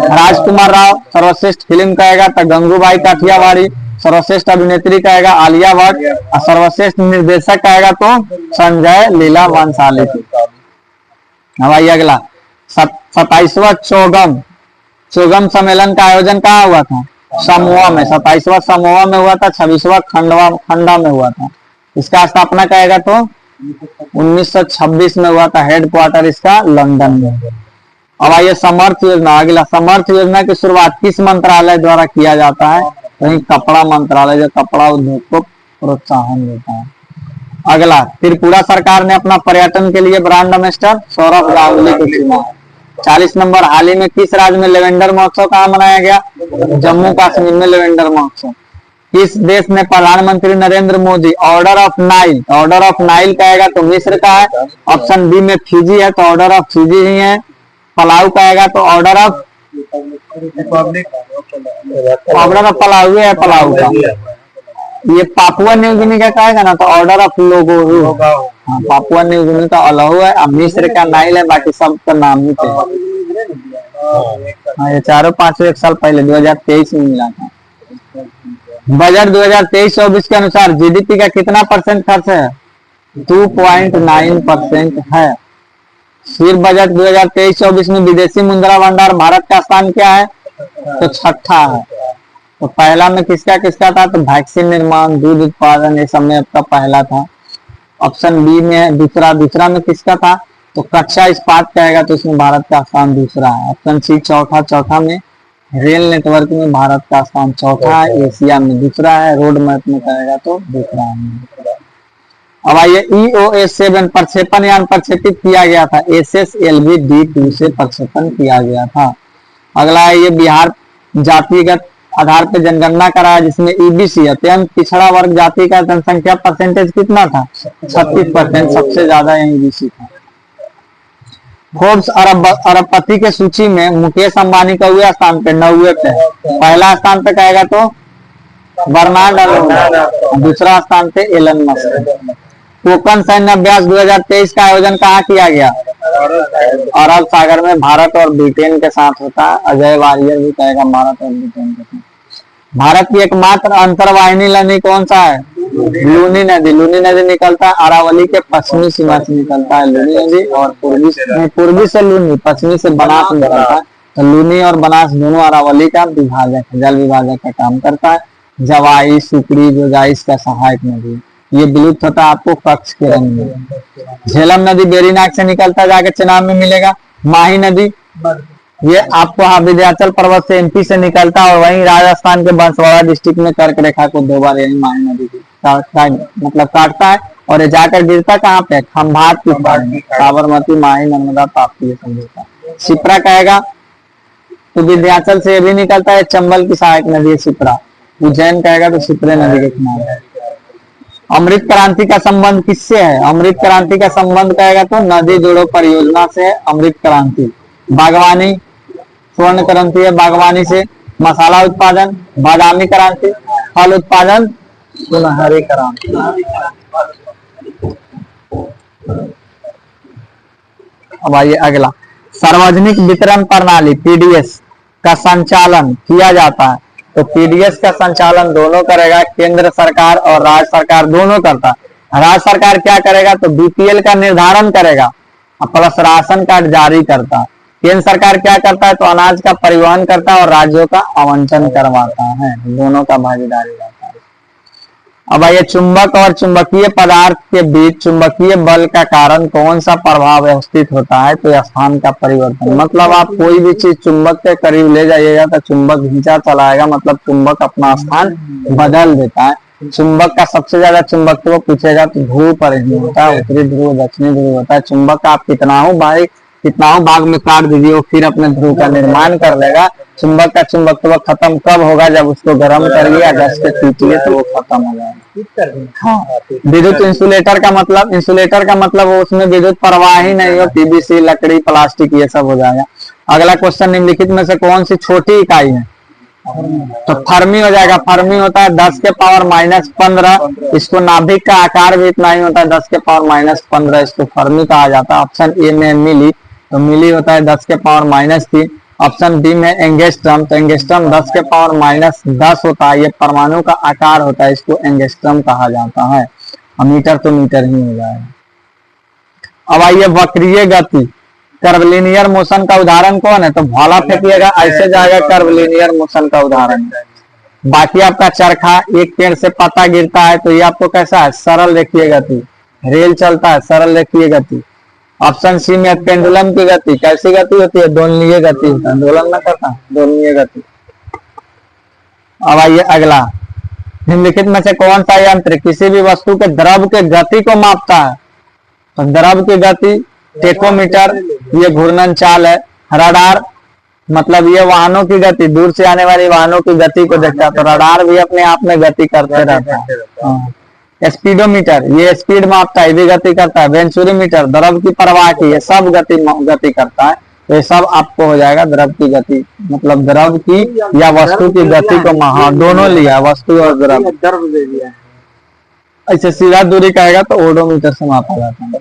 राजकुमार राव। सर्वश्रेष्ठ फिल्म कहेगा तो गंगूबाई काठियावाड़ी। सर्वश्रेष्ठ अभिनेत्री कहेगा आलिया भट्ट, और सर्वश्रेष्ठ निर्देशक कहेगा तो संजय लीला भंसाली। अब आइए अगला, 27वां चौगम सम्मेलन का आयोजन कहाँ हुआ था? समोआ में। 27वां समोआ में हुआ था। 26वां खंडा में हुआ था। इसका स्थापना कहेगा तो 1926 में हुआ था। हेडक्वार्टर इसका लंदन में। अब आइए समर्थ योजना। अगला, समर्थ योजना की शुरुआत किस मंत्रालय द्वारा किया जाता है? वही कपड़ा मंत्रालय, जो कपड़ा उद्योग को प्रोत्साहन देता है। अगला, त्रिपुरा सरकार ने अपना पर्यटन के लिए ब्रांड एम्बेसडर सौरभ गांगुली को चुना। 40 नंबर, हाल ही में किस राज्य में लेवेंडर महोत्सव कहाँ मनाया गया? जम्मू कश्मीर में लेवेंडर महोत्सव। किस देश ने प्रधानमंत्री Narendra Modi order of Nile कहेगा तो मिस्र का है। ऑप्शन बी में फिजी है तो ऑर्डर ऑफ फिजी ही है। पलाऊ कहेगा तो ऑर्डर ऑफ पलाऊ है। पलाऊ का ये पापुआ न्यू गिनी का कहेगा ना तो ऑर्डर ऑफ लोगो। हाँ, पापुआ न्यू गिनी का अलाहू है। अब मिस्र का नाइल है, बाकी सब का नाम ही थे। हाँ, ये चारों पांचों 1 साल पहले 2023 में मिला था। बजट 2023-24 के अनुसार जीडीपी का कितना % खर्च है? 2.9% है। फिर बजट 2023-24 में विदेशी मुद्रा भंडार भारत का स्थान क्या है? तो 6ठा है। तो पहला में किसका था? तो वैक्सीन निर्माण, दूध उत्पादन, ये सब में आपका पहला था। ऑप्शन बी में दूसरा में किसका था? तो कच्चा इस्पात कहेगा तो इसमें भारत का स्थान दूसरा है। ऑप्शन सी चौथा में रेल नेटवर्क में भारत का स्थान चौथा है। एशिया में दूसरा है। रोड मैप में कहेगा तो दूसरा है। अब आइए, EOS 7 प्रक्षेपण यान प्रक्षेपित किया गया था। SSLV D2 से प्रक्षेपण किया गया था। अगला है, ये बिहार जातिगत आधार पर जनगणना करा, जिसमें EBC अत्यंत पिछड़ा वर्ग जाति का जनसंख्या परसेंटेज कितना था? 36%। सबसे ज्यादा यहाँ EBC था। फोर्ब्स अरबपति के सूची में मुकेश अंबानी का हुआ स्थान पे 9वें पे। पहला स्थान पे कहेगा तो बर्नार्ड अरोड़ा, दूसरा स्थान पे एलन मस्क। कोकण सैन्य अभ्यास 2023 का आयोजन कहाँ किया गया? अरब सागर में, भारत और ब्रिटेन के साथ होता है। अजय वारियर भी कहेगा भारत और ब्रिटेन के साथ। भारत की एकमात्र अंतरवाहिनी नदी कौन सा है? लूनी नदी निकलता है अरावली के पश्चिमी सीमा से निकलता है लूनी नदी, और पूर्वी से लूनी, पश्चिमी से बनास निकलता है। तो लूनी और बनास दोनों अरावली का विभाजक, जल विभाजक का काम करता है। जवाई, सुकड़ी, जोजाइस का सहायक नदी, ये विलुप्त होता है आपको कच्छ के रंग में। झेलम नदी बेरीनाग से निकलता है, जाके चेनाब में मिलेगा। माही नदी ये आपको विंध्याचल पर्वत से MP से निकलता है, और वहीं राजस्थान के बांसवाड़ा डिस्ट्रिक्ट में कर्क रेखा को 2 बार यही माही नदी काटता है, और ये जाकर गिरता कहाँ पे? खंभात की साबरमती, माही, नर्मदा, ताप्ती, ये सब गिरता है। शिप्रा कहेगा तो विंध्याचल से ये भी निकलता है, चंबल की सहायक नदी है शिप्रा। उज्जैन कहेगा तो शिप्रे नदी के किनारे। अमृत क्रांति का संबंध किससे है? अमृत क्रांति का संबंध कहेगा तो नदी जोड़ो परियोजना से है अमृत क्रांति। बागवानी, स्वर्ण क्रांति है बागवानी से। मसाला उत्पादन, बादामी क्रांति। फल उत्पादन, सुनहरी क्रांति। अब आइए अगला, सार्वजनिक वितरण प्रणाली पीडीएस का संचालन किया जाता है। तो पीडीएस का संचालन दोनों करेगा, केंद्र सरकार और राज्य सरकार दोनों करता है। राज्य सरकार क्या करेगा तो बीपीएल का निर्धारण करेगा प्लस राशन कार्ड जारी करता है। केंद्र सरकार क्या करता है तो अनाज का परिवहन करता है और राज्यों का आवंटन करवाता है। दोनों का भागीदारी रहता है। अब आइए, चुंबक और चुंबकीय पदार्थ के बीच चुंबकीय बल का कारण कौन सा प्रभाव व्यवस्थित होता है तो स्थान का परिवर्तन। मतलब आप कोई भी चीज चुंबक के करीब ले जाइएगा तो चुंबक खींचा चलाएगा, मतलब चुंबक अपना स्थान बदल देता है। चुंबक का सबसे ज्यादा चुंबकत्व पूछेगा तो ध्रुव पर ही होता है, उत्तरी ध्रुव दक्षिणी ध्रुव होता है। चुंबक आप कितना हो भाग में काट दीजिए, वो फिर अपने ध्रुव का निर्माण कर लेगा। चुंबक का चुंबकत्व खत्म कब होगा? जब उसको गर्म करिए या गैस पे पीटिए तो वो खत्म हो जाएगा। हाँ, विद्युत इंसुलेटर का मतलब वो उसमें विद्युत प्रवाह ही नहीं हो, पीवीसी, लकड़ी, प्लास्टिक ये सब हो जाएगा। अगला क्वेश्चन, निम्नलिखित में से कौन सी छोटी इकाई है तो फर्मी हो जाएगा। फर्मी होता है 10 के पावर -15। इसको नाभिक का आकार भी इतना ही होता है 10 के पावर -15, इसको फर्मी कहा जाता है। ऑप्शन ए में मिली, तो मिली होता है 10 के पावर -3। ऑप्शन बी में एंगस्ट्रम, तो एंगस्ट्रम 10 के पावर -10 होता है। ये परमाणु का आकार होता है, इसको एंगस्ट्रम कहा जाता है। मीटर तो मीटर ही हो जाएगा। अब आइए, वक्रीय गति कर्वलिनियर मोशन का उदाहरण कौन है तो भाला फेंकिएगा ऐसे जाएगा, कर्वलिनियर मोशन का उदाहरण। बाकी आपका चरखा, एक पेड़ से पत्ता गिरता है तो ये आपको कैसा है? सरल रेखीय गति। रेल चलता है, सरल रेखीय गति। ऑप्शन सी में पेंडुलम की गति, कैसी गति होती है? दोलनीय गति होता है, दोलन न करता, दोलनीय गति। अब आइए अगला, निम्नलिखित में से कौन सा यंत्र किसी भी वस्तु के द्रव के गति को मापता है तो द्रव की गति टेकोमीटर, ये घूर्णन चाल है। रडार, मतलब ये वाहनों की गति, दूर से आने वाली वाहनों की गति को देखता है तो रडार भी अपने आप में गति करते रहता है। स्पीडोमीटर, ये स्पीड मापता है, ये भी गति करता है। वेंचुरीमीटर, द्रव की प्रवाह की, ये सब गति करता है। तो ये सब आपको हो जाएगा द्रव की गति, मतलब द्रव की या वस्तु की गति को दोनों लिया, वस्तु और द्रव दे दिया। ऐसे सीधा दूरी कहेगा तो ओडोमीटर से मापा जाता है।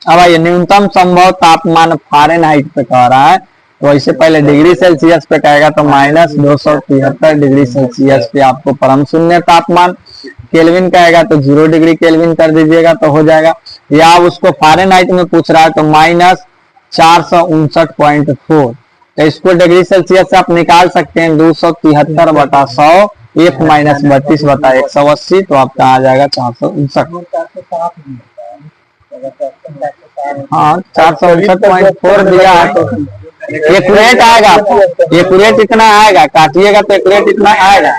अब आइए, न्यूनतम संभव तापमान फ़ारेनहाइट पे कह रहा है तो ऐसे पहले डिग्री सेल्सियस पे कहेगा तो -273 डिग्री सेल्सियस पे आपको परम शून्य तापमान। केल्विन कहेगा तो 0 डिग्री केल्विन कर दीजिएगा तो हो जाएगा। या उसको फ़ारेनहाइट में पूछ रहा है तो -459.4, तो इसको डिग्री सेल्सियस से आप निकाल सकते हैं 273/100 F-32/180 तो आपका आ जाएगा 459। हाँ, 459.4 दिया है तो एक्यूरेट आएगा, एक्यूरेट इतना आएगा, काटिएगा तो एक्यूरेट इतना आएगा।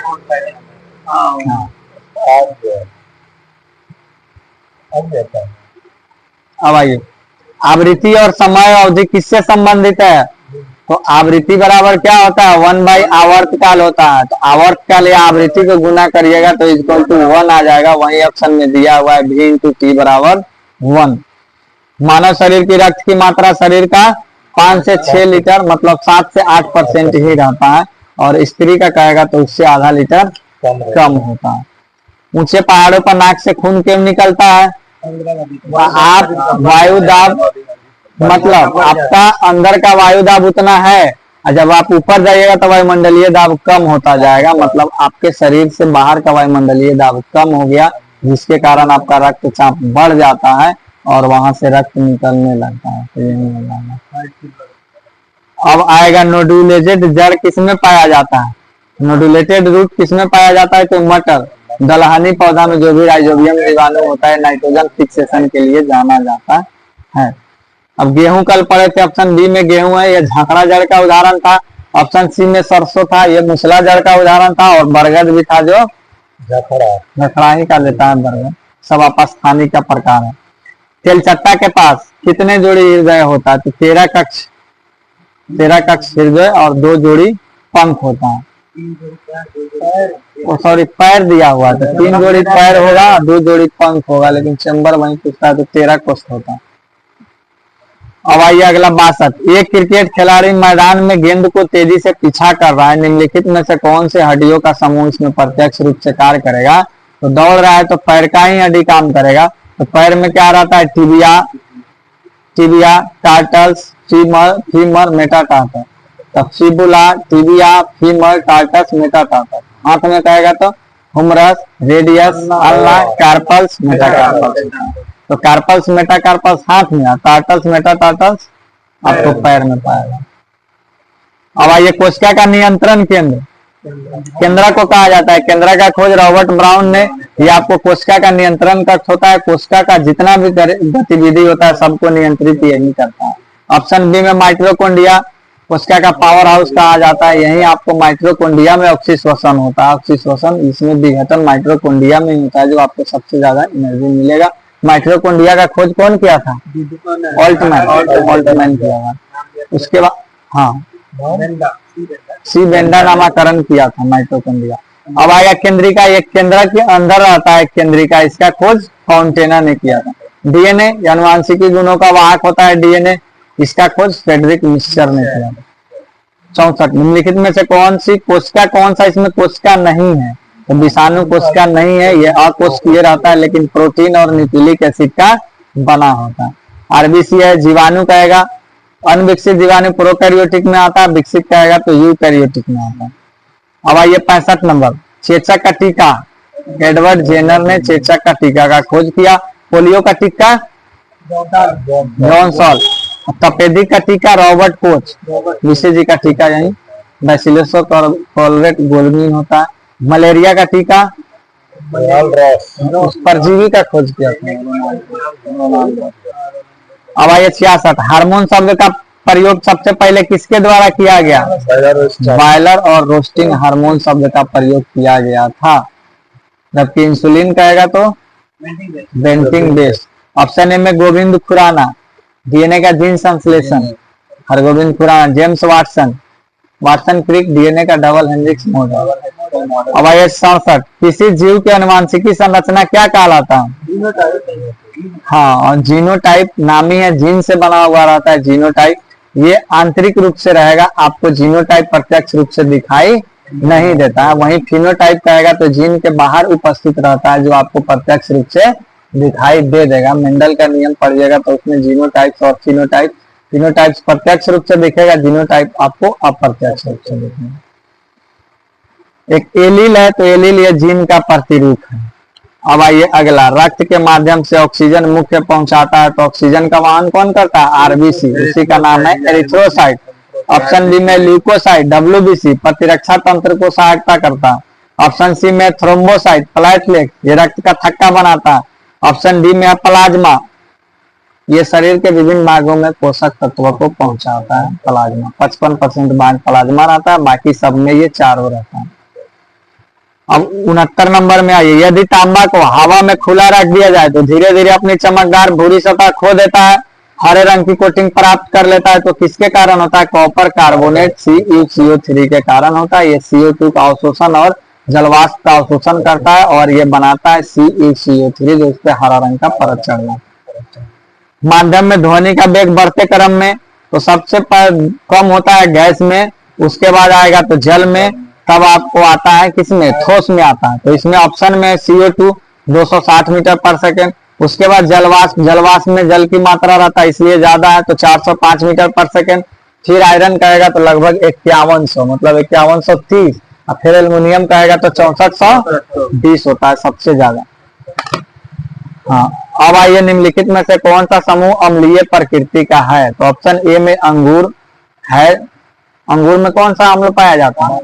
अब आइए, आवृत्ति और समय अवधि किससे संबंधित है तो आवृत्ति बराबर क्या होता है 1/, आवर्तकाल होता है। तो आवर्तकाल या आवृत्ति को गुना करिएगा तो इक्वल टू 1 आ जाएगा। वही ऑप्शन में दिया हुआ है V/T बराबर 1। मानव शरीर की रक्त की मात्रा शरीर का 5 से 6 लीटर, मतलब 7 से 8% ही रहता है। और स्त्री का कहेगा तो उससे आधा लीटर कम होता है। ऊंचे पहाड़ों पर नाक से खून क्यों निकलता है? आप वायु दाब, मतलब आपका अंदर का वायु दाब उतना है और जब आप ऊपर जाइएगा तो वायुमंडलीय दाब कम होता जाएगा, मतलब आपके शरीर से बाहर का वायुमंडलीय दाब कम हो गया, जिसके कारण आपका रक्तचाप बढ़ जाता है और वहां से रक्त निकलने लगता है। तो यही होगा। अब आएगा नोडुलेटेड जड़ किसमें पाया जाता है? नोडुलेटेड रूट किसमें पाया जाता है? तो मटर, दलहनी पौधा में जो भी राइजोबियम जीवाणु होता है नाइट्रोजन फिक्सेशन के लिए जाना जाता है। अब गेहूं कल पढ़े थे, ऑप्शन बी में गेहूं है, यह झांकड़ा जड़ का उदाहरण था। ऑप्शन सी में सरसों था, यह मूसला जड़ का उदाहरण था। और बरगद भी था जो झखड़ा ही का लेता है बरगद। सब अपस्थानी का प्रकार है। तेलचट्टा के पास कितने जोड़ी हृदय होता है? तो 13 कक्ष 13 कक्ष हृदय और 2 जोड़ी पंख होता है। सॉरी, पैर दिया हुआ था, 3 जोड़ी पैर होगा, 2 जोड़ी पंख होगा, लेकिन चैम्बर वहीं पूछता है तो 13 कोष्ठ होता है। अब आइए अगला 62। एक क्रिकेट खिलाड़ी मैदान में गेंद को तेजी से पीछा कर रहा है, निम्नलिखित में से कौन से हड्डियों का समूह इसमें प्रत्यक्ष रूप से कार्य करेगा? तो दौड़ रहा है तो पैर का ही हड्डी काम करेगा। तो पैर में क्या रहता है? Tibia, tarsals, femur, metatarsus. तब fibula, tibia, femur, tarsus, metatarsus. हाथ में कहेगा तो humerus, radius, ulna, carpals, metacarpals. तो कार्पल्स मेटाकार्पल्स हाथ में, टार्टल्स मेटाटार्टस आपको पैर में पाएगा। अब आइए कोशिका का नियंत्रण केंद्र। केंद्रा को कहा जाता है, केंद्रा का खोज रॉबर्ट ब्राउन ने। ये आपको कोशिका का नियंत्रण कक्ष होता है, कोशिका का जितना भी गतिविधि होता है सबको नियंत्रित यही करता है। ऑप्शन बी में माइटोकॉन्ड्रिया कोशिका का पावर हाउस कहा जाता है, यही आपको माइटोकॉन्ड्रिया में ऑक्सीश्वसन होता है। ऑक्सीश्वसन इसमें विघटन माइटोकॉन्ड्रिया में होता है, जो आपको सबसे ज्यादा एनर्जी मिलेगा। माइटोकॉन्ड्रिया का खोज कौन किया था? ऑल्टमैन किया था। उसके बाद हाँ, सी बेंडा नामकरण किया था माइटोकॉन्ड्रिया। अब आया केंद्रिका। एक केंद्र के अंदर रहता है केंद्रिका, इसका खोज फाउंटेना ने किया था। डीएनए आनुवांशिकी गुणों का वाहक होता है डीएनए, इसका खोज फ्रेडरिक मिक्सचर ने किया। 64। निम्नलिखित में से कौन सा इसमें कोशिका नहीं है? तो विषाणु कोशिका नहीं है, ये अकोशिकीय रहता है, लेकिन प्रोटीन और न्यूक्लिक एसिड का बना होता है। आरबीसी है, जीवाणु कहेगा अनविकसित जीवाणु प्रोकैरियोटिक में आता है, विकसित कहेगा तो यूकैरियोटिक में आता है। अब आइए 65 नंबर। चेचक का टीका। एडवर्ड जेनर ने चेचक का टीका का खोज किया। पोलियो का टीका जॉन सॉल। तपेदिक का टीका रॉबर्ट कोच। बीसीजी का टीका यही बैसिलस कॉलरेट गोल्डमिन होता है। मलेरिया का टीका परजीवी का खोज किया था। अब आइए 66। हार्मोन शब्द का प्रयोग सबसे पहले किसके द्वारा किया गया? बॉयलर और रोस्टिंग हार्मोन शब्द का प्रयोग किया गया था। जबकि इंसुलिन कहेगा तो बेंटिंग बेस। ऑप्शन ए में गोविंद खुराना, डीएनए का जीन संश्लेषण Hargobind Khurana. James Watson Crick, DNA का डबल हेनरिक्स मॉडल। अब आइए 67। किसी जीव के अनुवांशिकी संरचना क्या कहलाता है? हाँ, और जीनोटाइप नामी है, जीन से बना हुआ रहता है जीनोटाइप। ये आंतरिक रूप से रहेगा, आपको जीनोटाइप प्रत्यक्ष रूप से दिखाई नहीं देता है। वहीं फिनोटाइप कहेगा तो जीन के बाहर उपस्थित रहता है, जो आपको प्रत्यक्ष रूप से दिखाई दे देगा। मेंडल का नियम पड़ जाएगा तो उसमें जीनोटाइप और फिनोटाइप। फिनोटाइप प्रत्यक्ष रूप से दिखेगा, जीनोटाइप आपको अप्रत्यक्ष रूप से दिखेगा। एक एलील है तो एलील ये जीन का प्रतिरूप है। अब आइए अगला। रक्त के माध्यम से ऑक्सीजन मुख्य पहुंचाता है, तो ऑक्सीजन का वहन कौन करता है? आरबीसी, उसी का नाम है एरिथ्रोसाइट। ऑप्शन बी में ल्यूकोसाइट, डब्ल्यूबीसी प्रतिरक्षा तंत्र को सहायता करता है। ऑप्शन सी में थ्रोम्बोसाइट, प्लेटलेट ये रक्त का थक्का बनाता है। ऑप्शन डी में है प्लाज्मा, ये शरीर के विभिन्न भागों में पोषक तत्वों को पहुंचाता है। प्लाज्मा 55% भाग प्लाज्मा रहता है, बाकी सब में ये चारों रहता है। अब 69 नंबर में आइए। यदि तांबा को हवा में खुला रख दिया जाए तो धीरे धीरे अपनी चमकदार भूरी सतह खो देता है, हरे रंग की कोटिंग प्राप्त कर लेता है। तो किसके कारण होता है? कॉपर कार्बोनेट CuCO3 के कारण होता है। ये CO2 का अवशोषण और जलवाष्प का अवशोषण करता है और ये बनाता है CuCO3, जो उसपे हरा रंग का परत चढ़ जाता है। माध्यम में ध्वनि का वेग बढ़ते क्रम में तो सबसे कम होता है गैस में, उसके बाद आएगा तो जल में, तब आपको आता है किसमें? ठोस में आता है। तो इसमें ऑप्शन में CO2 260 मीटर पर सेकेंड। उसके बाद जलवाष्प में जल की मात्रा रहता है इसलिए ज्यादा है, तो 405 मीटर पर सेकेंड। फिर आयरन कहेगा तो लगभग 5100, मतलब 5130। और फिर एल्युमिनियम कहेगा तो 6420 होता है सबसे ज्यादा। हाँ, अब आइए निम्नलिखित में से कौन सा समूह अम्लीय प्रकृति का है? तो ऑप्शन ए में अंगूर है। अंगूर में कौन सा अम्ल पाया जाता है?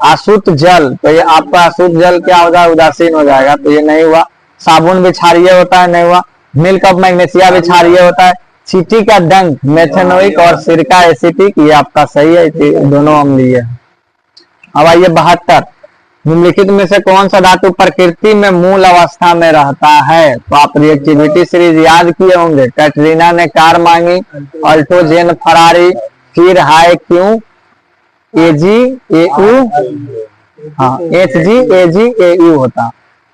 अशुद्ध जल, तो ये आपका अशुद्ध जल क्या हो जाएगा? उदासीन हो जाएगा, तो ये नहीं हुआ। साबुन भी क्षारीय होता है, नहीं हुआ। मिल्क ऑफ मैग्नीशिया भी क्षारीय होता है। चींटी का डंक मेथेनोइक और सिरका एसिटिक, ये आपका सही है, दोनों अम्लीय है। अब आइए 72। निम्नलिखित में से कौन सा धातु प्रकृति में मूल अवस्था में रहता है? तो आप रिएक्टिविटी सीरीज याद किए होंगे। कैटरीना ने कार मांगी, अल्टोजेन फरारी, फिर high Q AG A you, हाँ HgAgAu होता।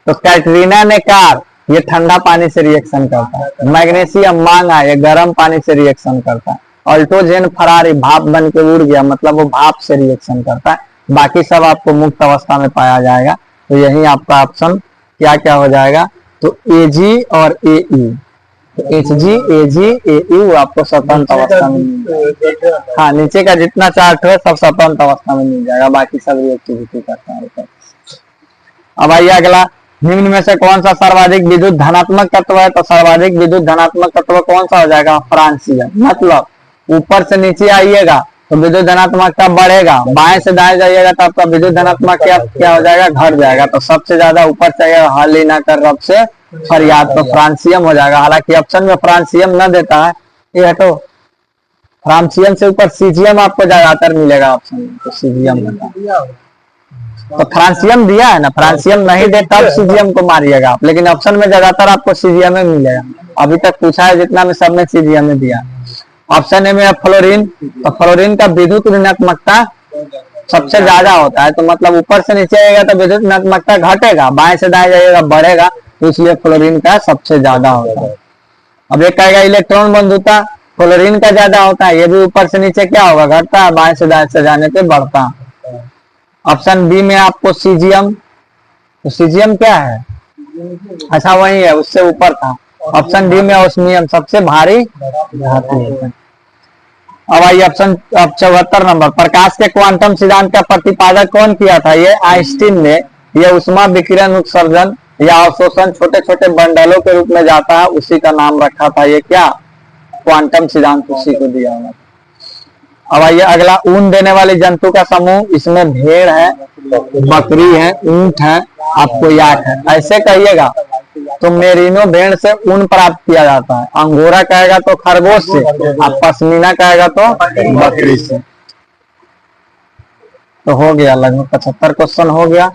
तो कैटरीना ने कार ये ठंडा पानी से रिएक्शन करता है। मैग्नीशियम मांगा ये गर्म पानी से रिएक्शन करता है। अल्टोजेन फरारी भाप बन के उड़ गया, मतलब वो भाप से रिएक्शन करता है। बाकी सब आपको मुक्त अवस्था में पाया जाएगा। तो यही आपका ऑप्शन क्या क्या हो जाएगा, तो Ag और Au, तो HgAgAu आपको स्वतंत्र अवस्था में मिल जाएगा। हाँ, नीचे का जितना चार्ट है सब स्वतंत्र अवस्था में मिल जाएगा, बाकी सब रिएक्टिविटी करता है। अब आइए अगला, निम्न में से कौन सा सर्वाधिक विद्युत धनात्मक तत्व है, तो सर्वाधिक विद्युत धनात्मक तत्व कौन सा हो जाएगा, फ्रांसियम। मतलब ऊपर से नीचे आइएगा तो विद्युत धनात्मकता बढ़ेगा, बाएं से दाएं जाइएगा तो आपका विद्युत धनात्मक क्या हो जाएगा, घट जाएगा। तो सबसे ज्यादा ऊपर से हल ही ना कर रब से फरियाद, तो फ्रांसियम हो जाएगा। हालांकि ऑप्शन में फ्रांसियम न देता है, ये हटो, फ्रांसियम से ऊपर सीजियम आपको ज्यादातर मिलेगा ऑप्शन में, तो सीजियम होगा। तो फ्रांसियम दिया है ना, फ्रांसियम नहीं दे तब सीजियम को मारिएगा आप, लेकिन ऑप्शन में ज्यादातर आपको सीजियम में मिलेगा। अभी तक पूछा है जितना में सब में सीजियम में दिया। ऑप्शन ए में है फ्लोरीन, तो फ्लोरीन का विद्युत ऋणात्मकता सबसे ज्यादा होता है। तो मतलब ऊपर से नीचे आएगा तो विद्युत ऋणात्मकता घटेगा, बाएं से दाएं जाइएगा बढ़ेगा, तो इसलिए फ्लोरीन का सबसे ज्यादा होता है। अब एक कहेगा इलेक्ट्रॉन बंधुता, फ्लोरीन का ज्यादा होता है, ये भी ऊपर से नीचे क्या होगा, घटता है, बाएं से दाएं से जाने पे बढ़ता। ऑप्शन बी में आपको सीजियम, तो सीजियम क्या है, अच्छा वही है, उससे ऊपर था। ऑप्शन डी में ओस्मियम, सबसे भारी धातु है। अब आइए ऑप्शन 74 नंबर, प्रकाश के क्वांटम सिद्धांत का प्रतिपादक कौन किया था, ये आइंस्टीन ने। ये उष्मा विकिरण उत्सर्जन या अवशोषण छोटे छोटे बंडलों के रूप में जाता है, उसी का नाम रखा था, ये क्या क्वांटम सिद्धांत उसी को दिया हुआ। अब आइए अगला, ऊन देने वाले जंतु का समूह, इसमें भेड़ है, बकरी है, ऊंट है, आपको याक है। ऐसे कहिएगा तो मेरिनो भेड़ से ऊन प्राप्त किया जाता है, अंगोरा कहेगा तो खरगोश से, आप पश्मीना कहेगा तो बकरी से। तो हो गया लगभग 75 क्वेश्चन हो गया।